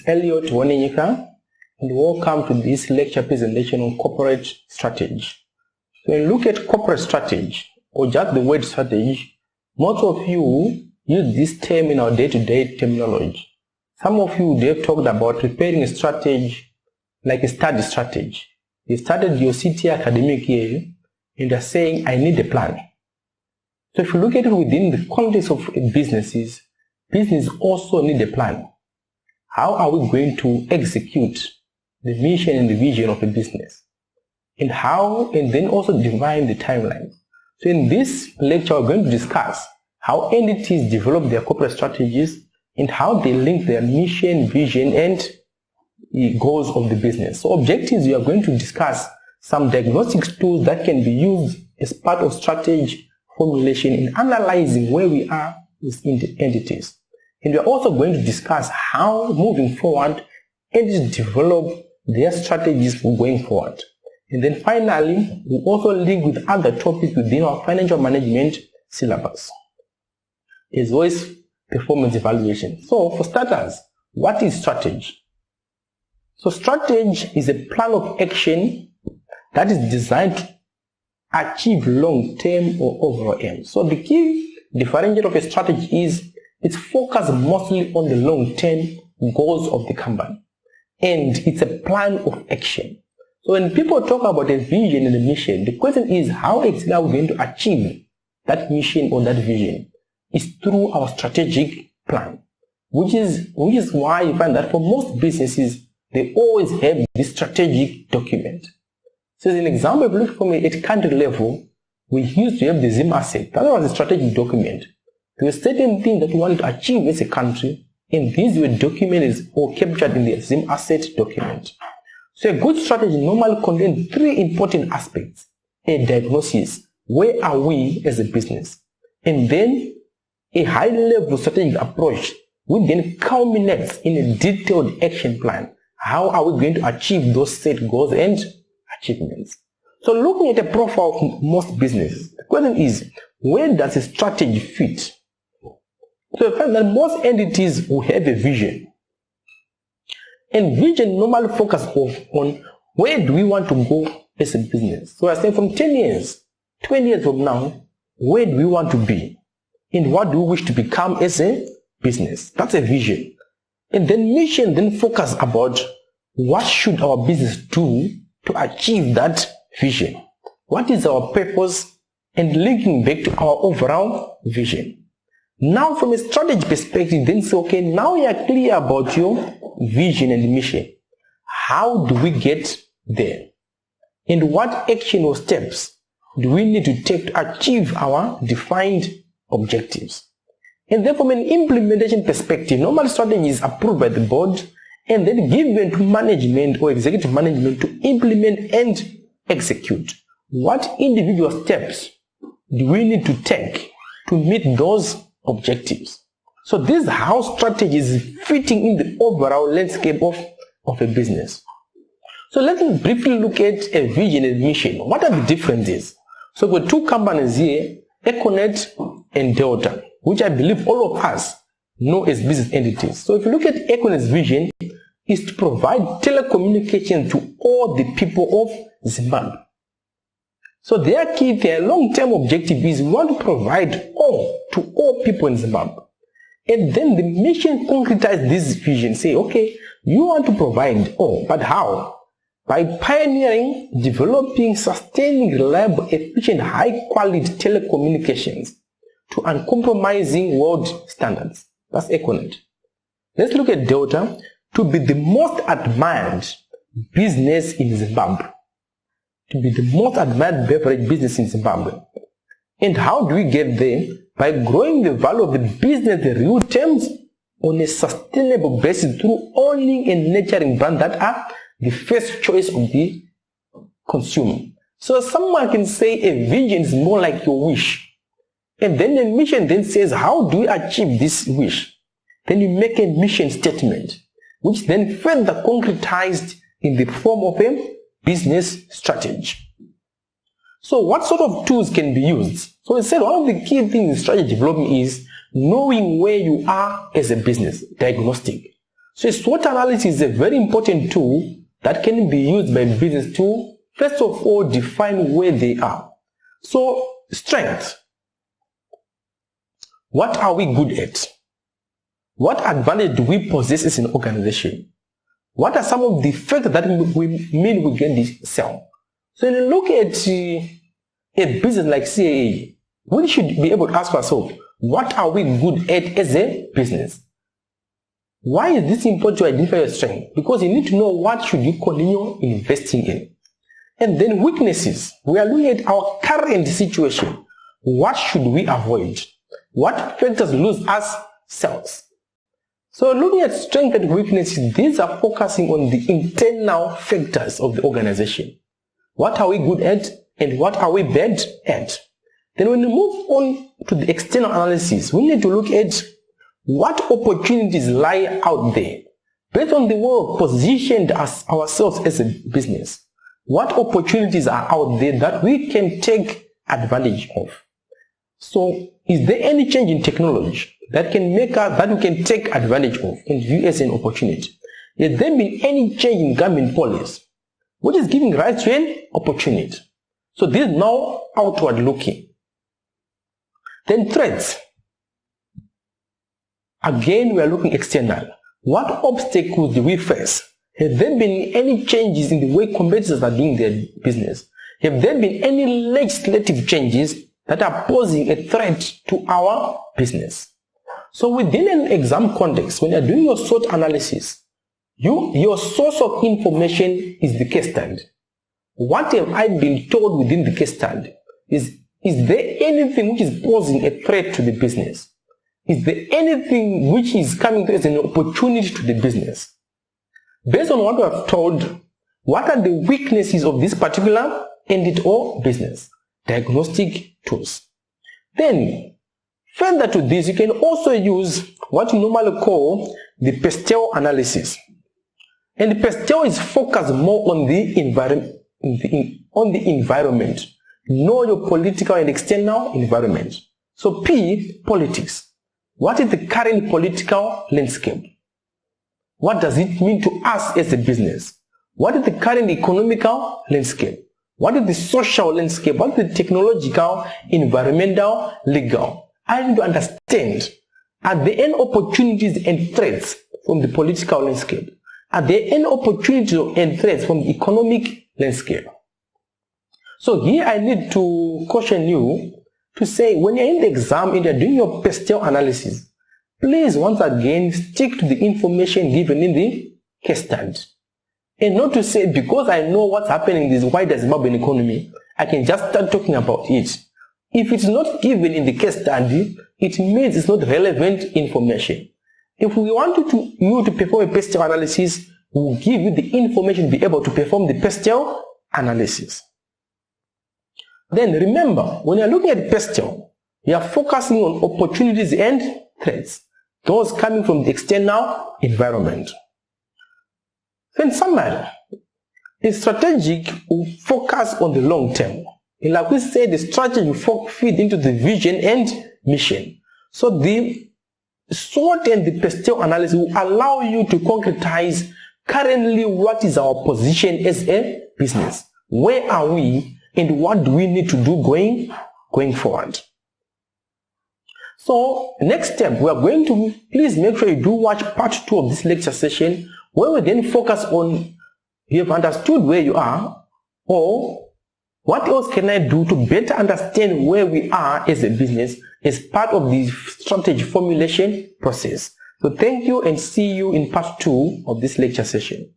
Elliot Waninyika, and welcome to this lecture presentation on corporate strategy. So when you look at corporate strategy, or just the word strategy, most of you use this term in our day-to-day terminology. Some of you, they've talked about preparing a strategy like a study strategy. You started your CT academic year and are saying, I need a plan. So if you look at it within the context of businesses, business also need a plan. How are we going to execute the mission and the vision of a business? And then also define the timeline. So in this lecture, we're going to discuss how entities develop their corporate strategies and how they link their mission, vision, and the goals of the business. So objectives, we are going to discuss some diagnostic tools that can be used as part of strategy formulation in analyzing where we are with entities. And we are also going to discuss how, moving forward, entities develop their strategies for going forward. And then finally, we also link with other topics within our financial management syllabus, as well as performance evaluation. So for starters, what is strategy? So strategy is a plan of action that is designed to achieve long-term or overall aims. So the key differentiator of a strategy is it's focused mostly on the long-term goals of the company, and it's a plan of action. So when people talk about a vision and a mission, the question is how exactly are we going to achieve that mission or that vision? It's through our strategic plan, which is why you find that for most businesses, they always have this strategic document. So as an example, if you look for me at country level, we used to have the ZIM asset. That was a strategic document. There were certain things that we wanted to achieve as a country, and these were documented or captured in the ZIM asset document. So a good strategy normally contains three important aspects: a diagnosis, where are we as a business, and then a high-level strategic approach, which then culminates in a detailed action plan. How are we going to achieve those set goals and achievements? So looking at a profile of most businesses, the question is, where does a strategy fit? So you find that most entities will have a vision. And vision normally focuses on where do we want to go as a business. So I say from 10 years, 20 years from now, where do we want to be? And what do we wish to become as a business? That's a vision. And then mission then focus about what should our business do to achieve that vision. What is our purpose? And linking back to our overall vision. Now from a strategy perspective, then say, okay, now you are clear about your vision and mission. How do we get there? And what action or steps do we need to take to achieve our defined objectives? And then from an implementation perspective, normal strategy is approved by the board and then given to management or executive management to implement and execute. What individual steps do we need to take to meet those objectives? So this is how strategy is fitting in the overall landscape of a business. So let's briefly look at a vision and mission. What are the differences? So we've got two companies here, Econet and Delta, which I believe all of us know as business entities. So if you look at Econet's vision, is to provide telecommunication to all the people of Zimbabwe. So their long-term objective is we want to provide to all people in Zimbabwe. And then the mission concretizes this vision. Say, okay, you want to provide all, but how? By pioneering, developing, sustaining, reliable, efficient, high-quality telecommunications to uncompromising world standards. That's Econet. Let's look at Delta. To be the most admired business in Zimbabwe. To be the most admired beverage business in Zimbabwe. And how do we get there? By growing the value of the business in real terms on a sustainable basis through owning and nurturing brands that are the first choice of the consumer. So someone can say a vision is more like your wish. And then the mission then says, how do we achieve this wish? Then you make a mission statement, which then further concretized in the form of a business strategy. So what sort of tools can be used? So I said one of the key things in strategy development is knowing where you are as a business, diagnostic. So a SWOT analysis is a very important tool that can be used by business to, first of all, define where they are. So, strength. What are we good at? What advantage do we possess as an organization? What are some of the factors that we mean we get this sell? So when you look at a business like CAA, we should be able to ask ourselves, what are we good at as a business? Why is this important to identify your strength? Because you need to know what should you continue investing in. And then weaknesses. We are looking at our current situation. What should we avoid? What factors lose us sales? So looking at strength and weaknesses, these are focusing on the internal factors of the organization. What are we good at and what are we bad at? Then when we move on to the external analysis, we need to look at what opportunities lie out there. Based on the way we positioned ourselves as a business, what opportunities are out there that we can take advantage of? So is there any change in technology that can make us, that we can take advantage of and view as an opportunity? Has there been any change in government policy which is giving rise to an opportunity? So this is now outward looking. Then threats. Again, we are looking external. What obstacles do we face? Have there been any changes in the way competitors are doing their business? Have there been any legislative changes that are posing a threat to our business? So within an exam context, when you're doing your SWOT analysis, your source of information is the case study. What have I been told within the case study? Is there anything which is posing a threat to the business? Is there anything which is coming as an opportunity to the business? Based on what we have told, what are the weaknesses of this particular entity or business? Diagnostic tools. Then, further to this, you can also use what you normally call the Pesto analysis. And the Pesto is focused more on the environment. Know your political and external environment. So P, politics. What is the current political landscape? What does it mean to us as a business? What is the current economical landscape? What is the social landscape? What is the technological, environmental, legal? I need to understand, are there any opportunities and threats from the political landscape? Are there any opportunities and threats from the economic landscape? So here I need to caution you to say, when you're in the exam and you're doing your Pesto analysis, please once again stick to the information given in the case study. And not to say, because I know what's happening in this wider Zimbabwean economy, I can just start talking about it. If it's not given in the case study, it means it's not relevant information. If we want you to perform a Pesto analysis, we'll give you the information to be able to perform the Pesto analysis. Then remember, when you're looking at Pesto, you are focusing on opportunities and threats, those coming from the external environment. In summary, a strategic will focus on the long term. And like we said, the strategy will feed into the vision and mission. So the SWOT and the Pesto analysis will allow you to concretize currently what is our position as a business. Where are we and what do we need to do going forward? So next step, we are going to, please make sure you do watch part 2 of this lecture session, where we then focus on, you have understood where you are, or what else can I do to better understand where we are as a business as part of the strategy formulation process. So thank you and see you in part 2 of this lecture session.